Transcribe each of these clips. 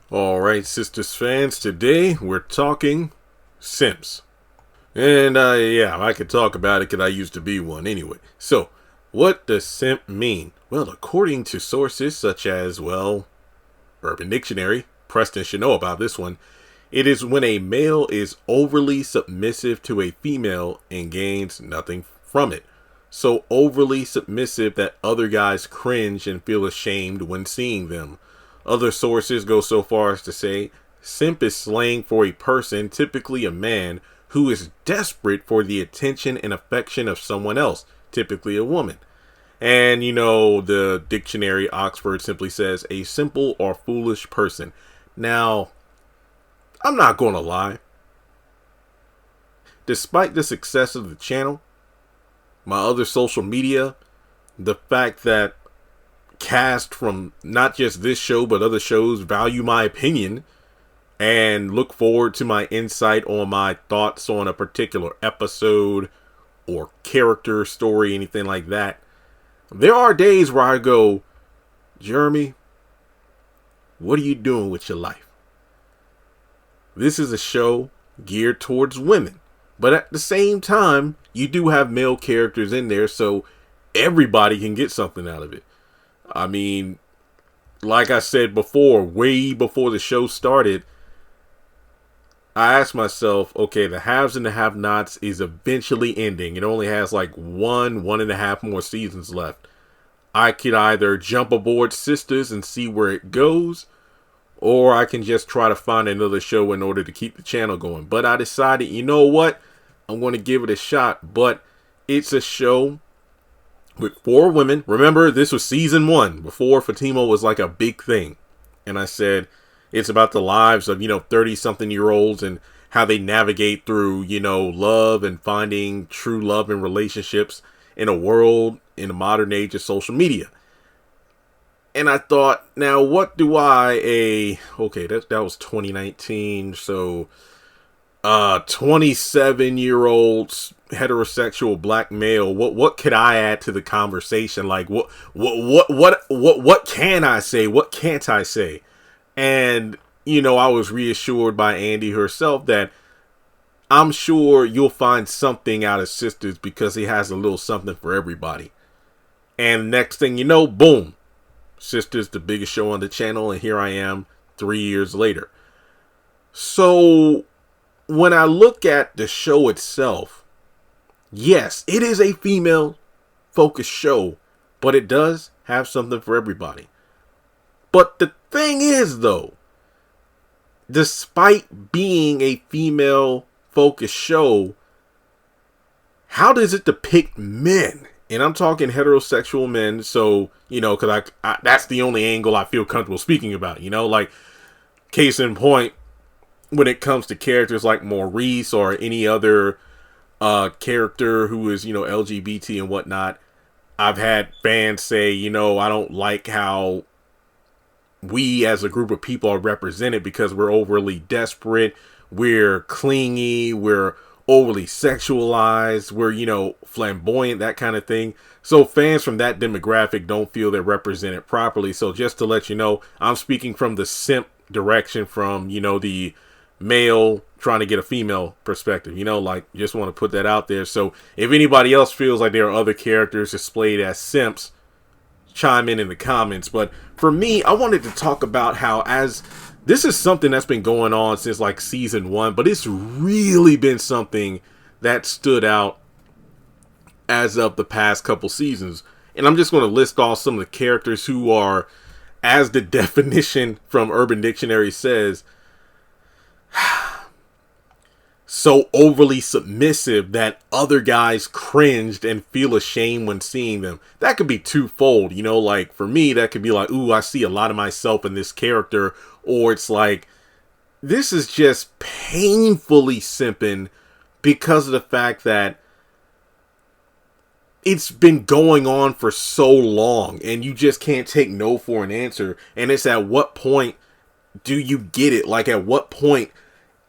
All right, Sistas fans, today we're talking Simps. And yeah, I could talk about it because I used to be one anyway. So, what does simp mean? Well, according to sources such as, Urban Dictionary, Preston should know about this one, it is when a male is overly submissive to a female and gains nothing from it. So overly submissive that other guys cringe and feel ashamed when seeing them. Other sources go so far as to say simp is slang for a person, typically a man, who is desperate for the attention and affection of someone else, typically a woman. And the dictionary Oxford simply says a simple or foolish person. Now, I'm not going to lie. Despite the success of the channel, my other social media, the fact that cast from not just this show but other shows value my opinion and look forward to my insight on my thoughts on a particular episode or character story, anything like that. There are days where I go, Jeremy, what are you doing with your life? This is a show geared towards women, but at the same time, you do have male characters in there, so everybody can get something out of it. I mean, like I said before, way before the show started, I asked myself, okay, the haves and the have-nots is eventually ending. It only has like one and a half more seasons left. I could either jump aboard Sistas and see where it goes, or I can just try to find another show in order to keep the channel going. But I decided, you know what? I'm going to give it a shot. But it's a show with 4 women. Remember, this was season 1, before Zatima was like a big thing. And I said, it's about the lives of, 30-something-year-olds and how they navigate through, love and finding true love and relationships in a world in the modern age of social media. And I thought, now what do okay, that was 2019, so 27-year-old heterosexual black male, what could I add to the conversation? Like what can I say? What can't I say? And I was reassured by Andy herself that I'm sure you'll find something out of Sisters because he has a little something for everybody. And next thing you know, boom, Sisters, the biggest show on the channel, and here I am 3 years later. So when I look at the show itself, yes, it is a female focused show, but it does have something for everybody. But the thing is, though, despite being a female focused show, how does it depict men? And I'm talking heterosexual men, so, because I that's the only angle I feel comfortable speaking about, like, case in point, when it comes to characters like Maurice or any other character who is, LGBT and whatnot, I've had fans say, I don't like how we as a group of people are represented because we're overly desperate, we're clingy, we're overly sexualized, we're, flamboyant, that kind of thing. So fans from that demographic don't feel they're represented properly. So just to let you know, I'm speaking from the simp direction, from, the male trying to get a female perspective, just want to put that out there. So if anybody else feels like there are other characters displayed as simps, chime in the comments. But for me, I wanted to talk about how, as this is something that's been going on since like season 1, but it's really been something that stood out as of the past couple seasons. And I'm just going to list off some of the characters who are, as the definition from Urban Dictionary says, so overly submissive that other guys cringed and feel ashamed when seeing them. That could be twofold, like for me, that could be like, ooh, I see a lot of myself in this character. Or it's like, this is just painfully simping because of the fact that it's been going on for so long and you just can't take no for an answer. And it's at what point do you get it? Like, at what point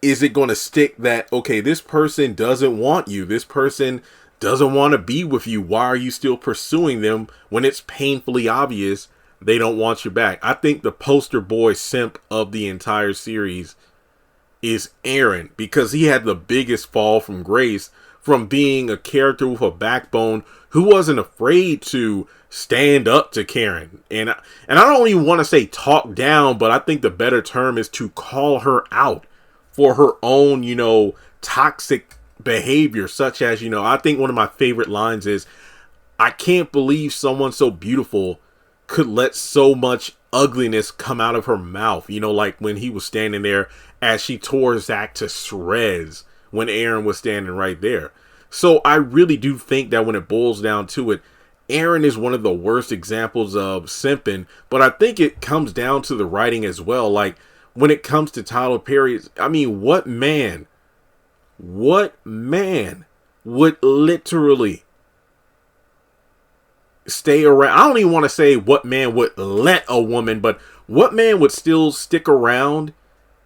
is it going to stick that, okay, this person doesn't want you, this person doesn't want to be with you, why are you still pursuing them when it's painfully obvious they don't want you back. I think the poster boy simp of the entire series is Aaron, because he had the biggest fall from grace from being a character with a backbone who wasn't afraid to stand up to Karen. And I don't even want to say talk down, but I think the better term is to call her out for her own, toxic behavior, such as, I think one of my favorite lines is, I can't believe someone so beautiful could let so much ugliness come out of her mouth. Like when he was standing there as she tore Zach to shreds when Aaron was standing right there. So I really do think that when it boils down to it, Aaron is one of the worst examples of simping, but I think it comes down to the writing as well. Like when it comes to Tyler Perry, I mean, what man would literally stay around? I don't even want to say what man would let a woman, but what man would still stick around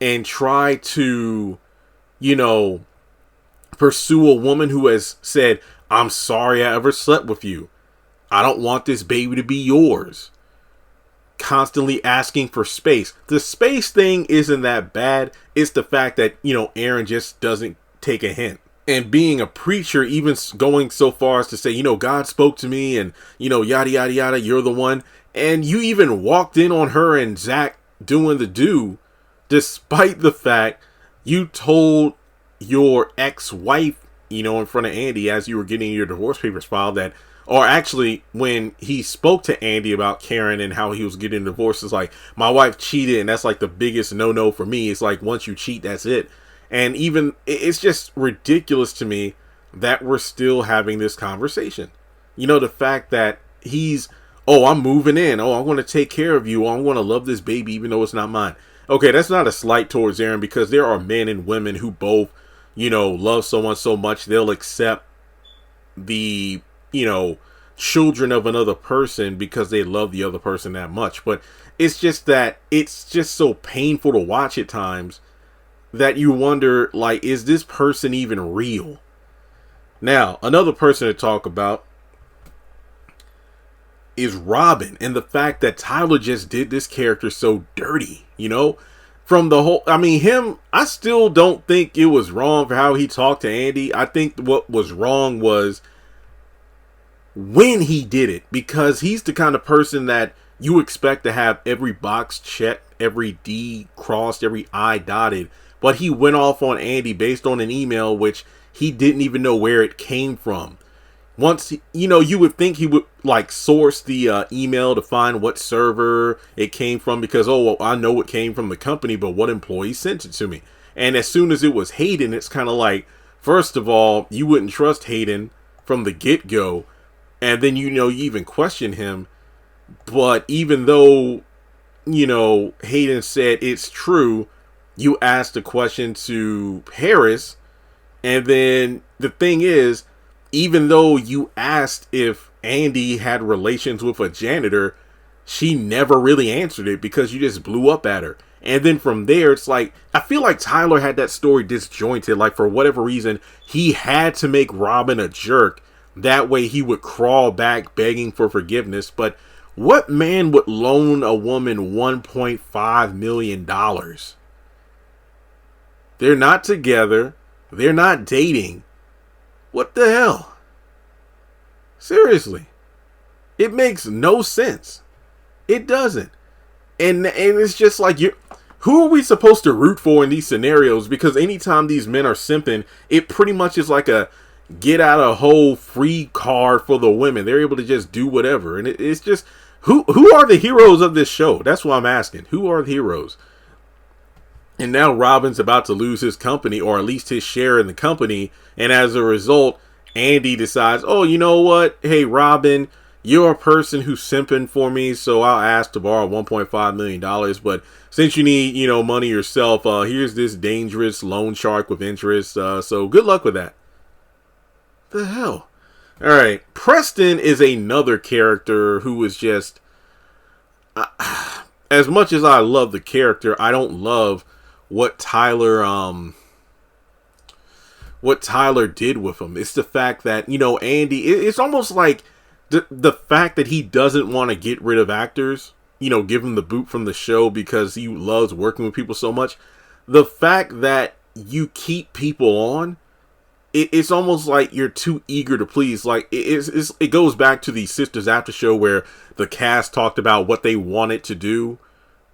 and try to, pursue a woman who has said, I'm sorry I ever slept with you. I don't want this baby to be yours. Constantly asking for space. The space thing isn't that bad. It's the fact that, Aaron just doesn't take a hint. And being a preacher, even going so far as to say, God spoke to me and, yada, yada, yada, you're the one. And you even walked in on her and Zach doing the do, despite the fact you told your ex-wife, in front of Andy as you were getting your divorce papers filed that, or actually when he spoke to Andy about Karen and how he was getting divorced, it's like, my wife cheated and that's like the biggest no-no for me. It's like, once you cheat, that's it. And even, it's just ridiculous to me that we're still having this conversation. The fact that he's, I'm moving in. I'm going to take care of you. I'm going to love this baby even though it's not mine. Okay, that's not a slight towards Aaron, because there are men and women who both, love someone so much they'll accept the, children of another person because they love the other person that much. But it's just that it's just so painful to watch at times that you wonder, like, is this person even real? Now, another person to talk about is Robin, and the fact that Tyler just did this character so dirty, from the whole, him, I still don't think it was wrong for how he talked to Andy. I think what was wrong was when he did it, because he's the kind of person that you expect to have every box checked, every D crossed, every I dotted. But he went off on Andy based on an email which he didn't even know where it came from. Once, you would think he would like source the email to find what server it came from, because, I know it came from the company, but what employee sent it to me? And as soon as it was Hayden, it's kind of like, first of all, you wouldn't trust Hayden from the get-go. And then, you even question him. But even though, Hayden said it's true, you asked a question to Harris. And then the thing is, even though you asked if Andy had relations with a janitor, she never really answered it because you just blew up at her. And then from there, it's like, I feel like Tyler had that story disjointed. Like, for whatever reason, he had to make Robin a jerk. That way he would crawl back begging for forgiveness. But what man would loan a woman $1.5 million? They're not together. They're not dating. What the hell? Seriously. It makes no sense. It doesn't. And it's just like, who are we supposed to root for in these scenarios? Because anytime these men are simping, it pretty much is like a get out of hole free card for the women. They're able to just do whatever. And it's just, who are the heroes of this show? That's what I'm asking. Who are the heroes? And now Robin's about to lose his company, or at least his share in the company. And as a result, Andy decides, you know what? Hey, Robin, you're a person who's simping for me, so I'll ask to borrow $1.5 million. But since you need, money yourself, here's this dangerous loan shark with interest. So good luck with that. The hell? All right. Preston is another character who is just, as much as I love the character, I don't love what Tyler did with him. It's the fact that, Andy, it's almost like the fact that he doesn't want to get rid of actors give him the boot from the show because he loves working with people so much. The fact that you keep people on, it's almost like you're too eager to please. Like it goes back to the Sistas after show where the cast talked about what they wanted to do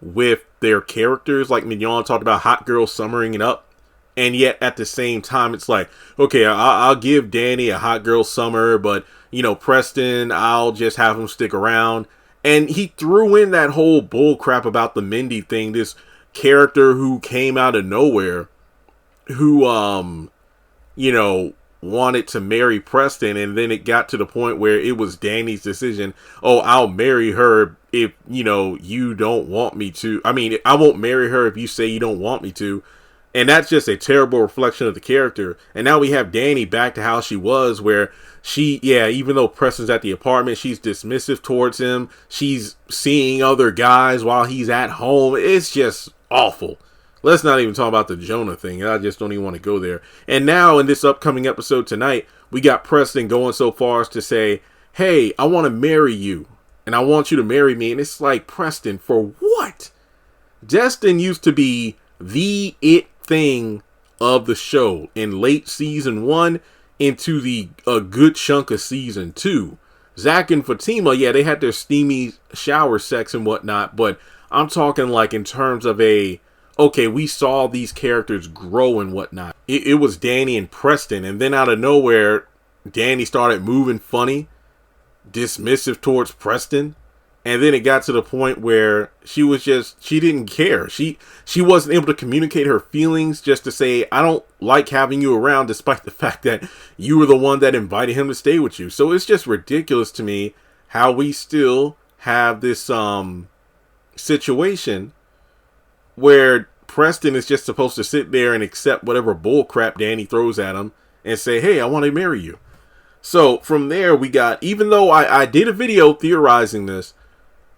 with their characters. Like Mignon talked about hot girls summering it up, and yet at the same time it's like, okay, I'll give Danny a hot girl summer, but Preston, I'll just have him stick around. And he threw in that whole bull crap about the Mindy thing, this character who came out of nowhere, who wanted to marry Preston, and then it got to the point where it was Danny's decision. Oh, I'll marry her if, you don't want me to. I mean, I won't marry her if you say you don't want me to. And that's just a terrible reflection of the character. And now we have Danny back to how she was, where even though Preston's at the apartment, she's dismissive towards him. She's seeing other guys while he's at home. It's just awful. Let's not even talk about the Jonah thing. I just don't even want to go there. And now in this upcoming episode tonight, we got Preston going so far as to say, hey, I want to marry you. And I want you to marry me. And it's like, Preston, for what? Destin used to be the it thing of the show in late season 1 into a good chunk of season 2. Zach and Fatima, yeah, they had their steamy shower sex and whatnot. But I'm talking like in terms of okay, we saw these characters grow and whatnot. It was Danny and Preston, and then out of nowhere, Danny started moving funny, dismissive towards Preston, and then it got to the point where she didn't care. She wasn't able to communicate her feelings, just to say, I don't like having you around, despite the fact that you were the one that invited him to stay with you. So it's just ridiculous to me how we still have this situation where Preston is just supposed to sit there and accept whatever bull crap Danny throws at him and say, hey, I want to marry you. So from there we got, even though I did a video theorizing this,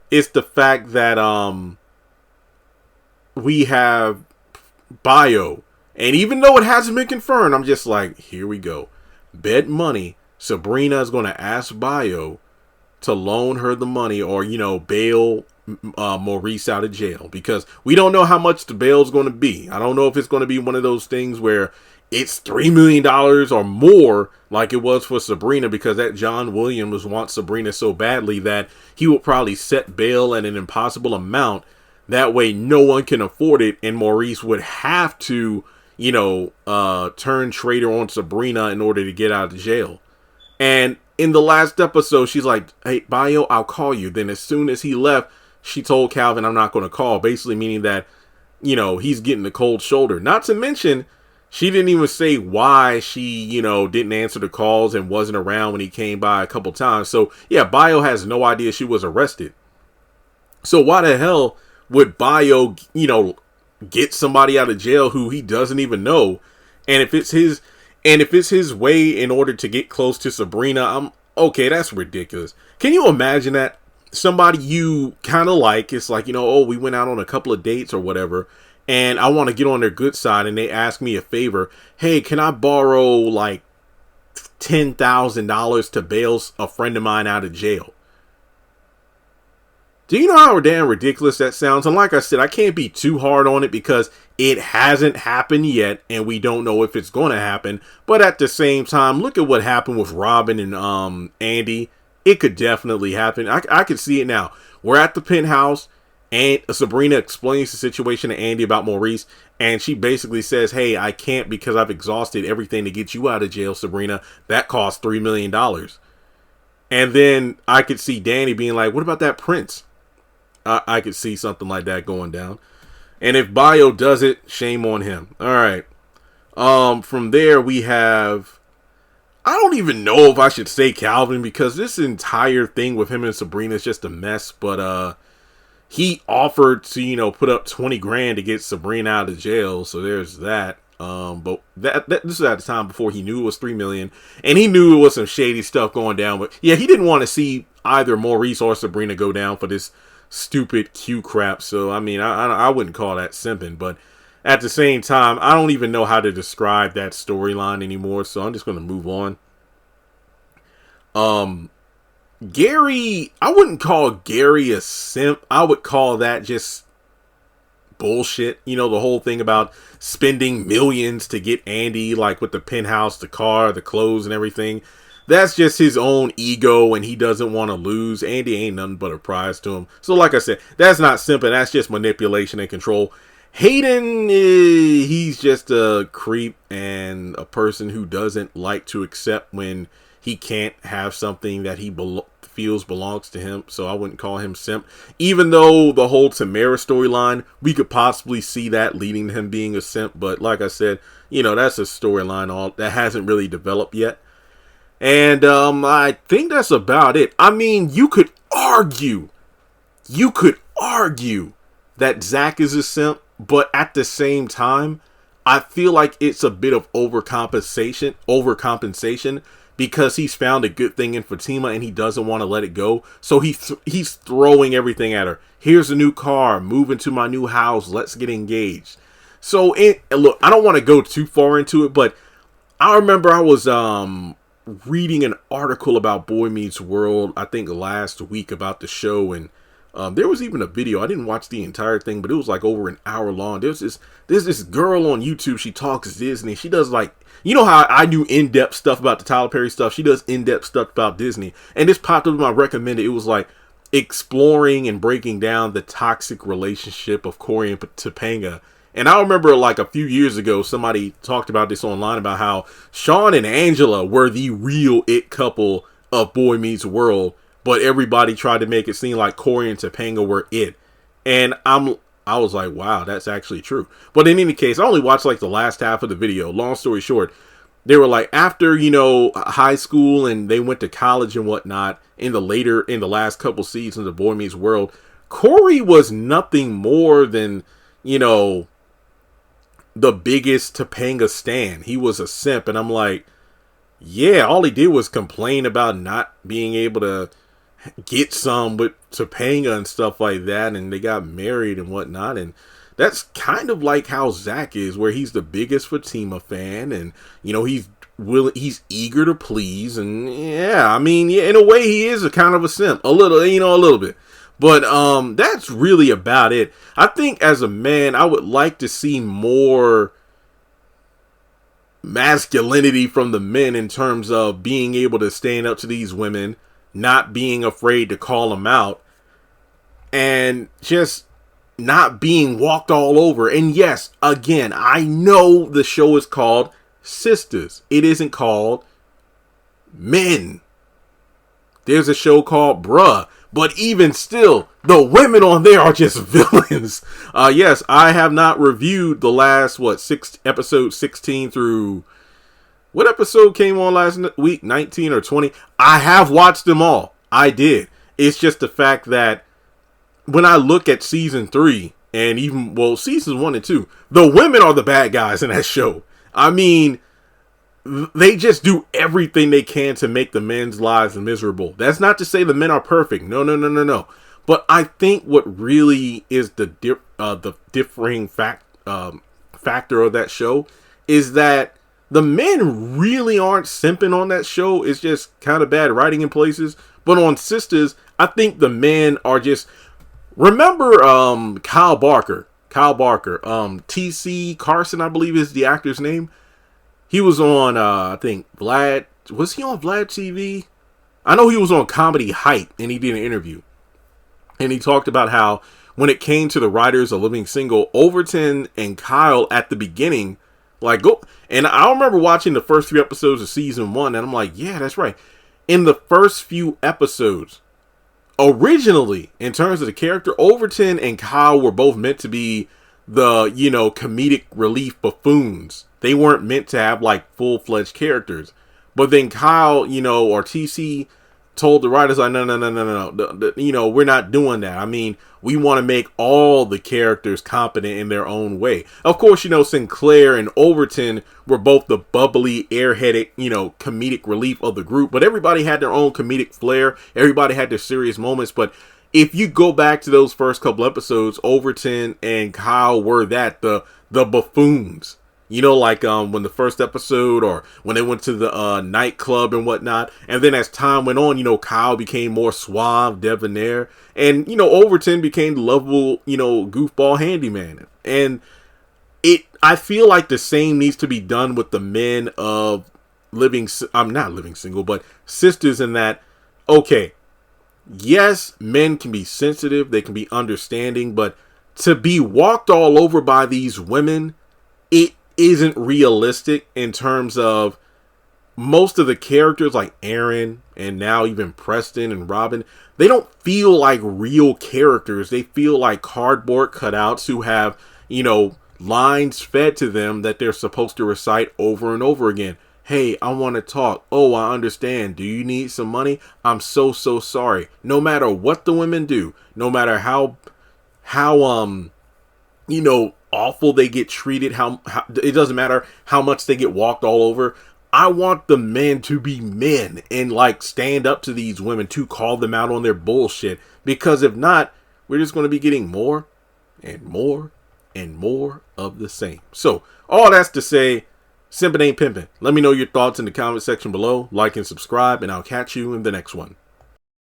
it's the fact that we have Bio. And even though it hasn't been confirmed, I'm just like, here we go. Bet money Sabrina is going to ask Bio to loan her the money or, bail Maurice out of jail, because we don't know how much the bail is going to be. I don't know if it's going to be one of those things where it's $3 million or more like it was for Sabrina, because that John Williams wants Sabrina so badly that he will probably set bail at an impossible amount. That way no one can afford it, and Maurice would have to, turn traitor on Sabrina in order to get out of jail. And in the last episode, she's like, hey, Bio, I'll call you. Then as soon as he left, she told Calvin, I'm not going to call, basically meaning that, he's getting the cold shoulder. Not to mention, she didn't even say why she, didn't answer the calls and wasn't around when he came by a couple times. So, yeah, Bio has no idea she was arrested. So why the hell would Bio, get somebody out of jail who he doesn't even know? And if it's his way in order to get close to Sabrina, okay, that's ridiculous. Can you imagine that? Somebody you kind of like, it's like, we went out on a couple of dates or whatever, and I want to get on their good side, and they ask me a favor. Hey, can I borrow like $10,000 to bail a friend of mine out of jail? Do you know how damn ridiculous that sounds? And like I said, I can't be too hard on it because it hasn't happened yet, and we don't know if it's going to happen. But at the same time, look at what happened with Robin and Andy. It could definitely happen. I could see it now. We're at the penthouse, and Sabrina explains the situation to Andy about Maurice, and she basically says, hey, I can't because I've exhausted everything to get you out of jail, Sabrina. That cost $3 million. And then I could see Danny being like, what about that prince? I could see something like that going down. And if Bio does it, shame on him. All right. From there, we have, I don't even know if I should say Calvin, because this entire thing with him and Sabrina is just a mess. But he offered to, put up 20 grand to get Sabrina out of jail. So there's that. But this was at the time before he knew it was 3 million, and he knew it was some shady stuff going down. But yeah, he didn't want to see either Maurice or Sabrina go down for this stupid Q crap. So I mean, I wouldn't call that simping, but at the same time, I don't even know how to describe that storyline anymore. So I'm just going to move on. Gary, I wouldn't call Gary a simp. I would call that just bullshit. You know, the whole thing about spending millions to get Andy, like with the penthouse, the car, the clothes and everything. That's just his own ego, and he doesn't want to lose. Andy ain't nothing but a prize to him. So like I said, that's not simping. That's just manipulation and control. Hayden, he's just a creep and a person who doesn't like to accept when he can't have something that he feels belongs to him. So I wouldn't call him simp. Even though the whole Tamara storyline, we could possibly see that leading to him being a simp. But like I said, you know, that's a storyline that hasn't really developed yet. And I think that's about it. I mean, you could argue that Zach is a simp, but at the same time, I feel like it's a bit of overcompensation because he's found a good thing in Fatima and he doesn't want to let it go. So he's throwing everything at her. Here's a new car, move into my new house, let's get engaged. So look, I don't want to go too far into it, but I remember I was reading an article about Boy Meets World, I think last week, about the show, and there was even a video. I didn't watch the entire thing, but it was like over an hour long. There's this girl on YouTube. She talks Disney. She does, like, you know how I do in-depth stuff about the Tyler Perry stuff. She does in-depth stuff about Disney. And this popped up in my recommended. It was like exploring and breaking down the toxic relationship of Corey and Topanga. And I remember like a few years ago, somebody talked about this online about how Sean and Angela were the real it couple of Boy Meets World, but everybody tried to make it seem like Corey and Topanga were it. And I was like, wow, that's actually true. But in any case, I only watched like the last half of the video. Long story short, they were like, after, you know, high school and they went to college and whatnot, in the last couple seasons of Boy Meets World, Corey was nothing more than, you know, the biggest Topanga stan. He was a simp. And I'm like, yeah, all he did was complain about not being able to get some with Topanga and stuff like that, and they got married and whatnot. And that's kind of like how Zach is, where he's the biggest Fatima fan, and you know, he's eager to please. And yeah, I mean, yeah, in a way he is a kind of a simp, a little bit. But that's really about it. I think as a man, I would like to see more masculinity from the men in terms of being able to stand up to these women, not being afraid to call them out, and just not being walked all over. And yes, again, I know the show is called Sistas. It isn't called Men. There's a show called Bruh. But even still, the women on there are just villains. Yes, I have not reviewed the last, episode 16 through... What episode came on last week? 19 or 20? I have watched them all. I did. It's just the fact that when I look at season 3, and even, seasons 1 and 2, the women are the bad guys in that show. I mean, they just do everything they can to make the men's lives miserable. That's not to say the men are perfect. No. But I think what really is the differing factor of that show is that the men really aren't simping on that show. It's just kind of bad writing in places. But on Sistas, I think the men are just... Remember Kyle Barker. T.C. Carson, I believe is the actor's name. He was on, I think, Vlad... Was he on Vlad TV? I know he was on Comedy Hype, and he did an interview. And he talked about how, when it came to the writers of Living Single, Overton and Kyle at the beginning, and I remember watching the first few episodes of season 1, and I'm like, yeah, that's right. In the first few episodes, originally, in terms of the character, Overton and Kyle were both meant to be the, comedic relief buffoons. They weren't meant to have, full-fledged characters. But then Kyle, or TC told the writers, no, we're not doing that. I mean, we want to make all the characters competent in their own way. Of course, Sinclair and Overton were both the bubbly, airheaded, comedic relief of the group. But everybody had their own comedic flair. Everybody had their serious moments. But if you go back to those first couple episodes, Overton and Kyle were the buffoons. You know, like when the first episode, or when they went to the nightclub and whatnot. And then as time went on, you know, Kyle became more suave, debonair, and you know, Overton became the lovable, you know, goofball handyman. And I feel like the same needs to be done with the men of I'm not living single, but Sistas, in that, okay, yes, men can be sensitive, they can be understanding, but to be walked all over by these women, it isn't realistic in terms of most of the characters like Aaron and now even Preston and Robin. They don't feel like real characters. They feel like cardboard cutouts who have, you know, lines fed to them that they're supposed to recite over and over again. Hey, I want to talk. Oh, I understand. Do you need some money? I'm so sorry. No matter what the women do, no matter how you know, awful they get treated, how it doesn't matter how much they get walked all over. I want the men to be men and like stand up to these women, to call them out on their bullshit, because if not, we're just going to be getting more and more and more of the same. So all that's to say, simping ain't pimping. Let me know your thoughts in the comment section below. Like and subscribe, and I'll catch you in the next one.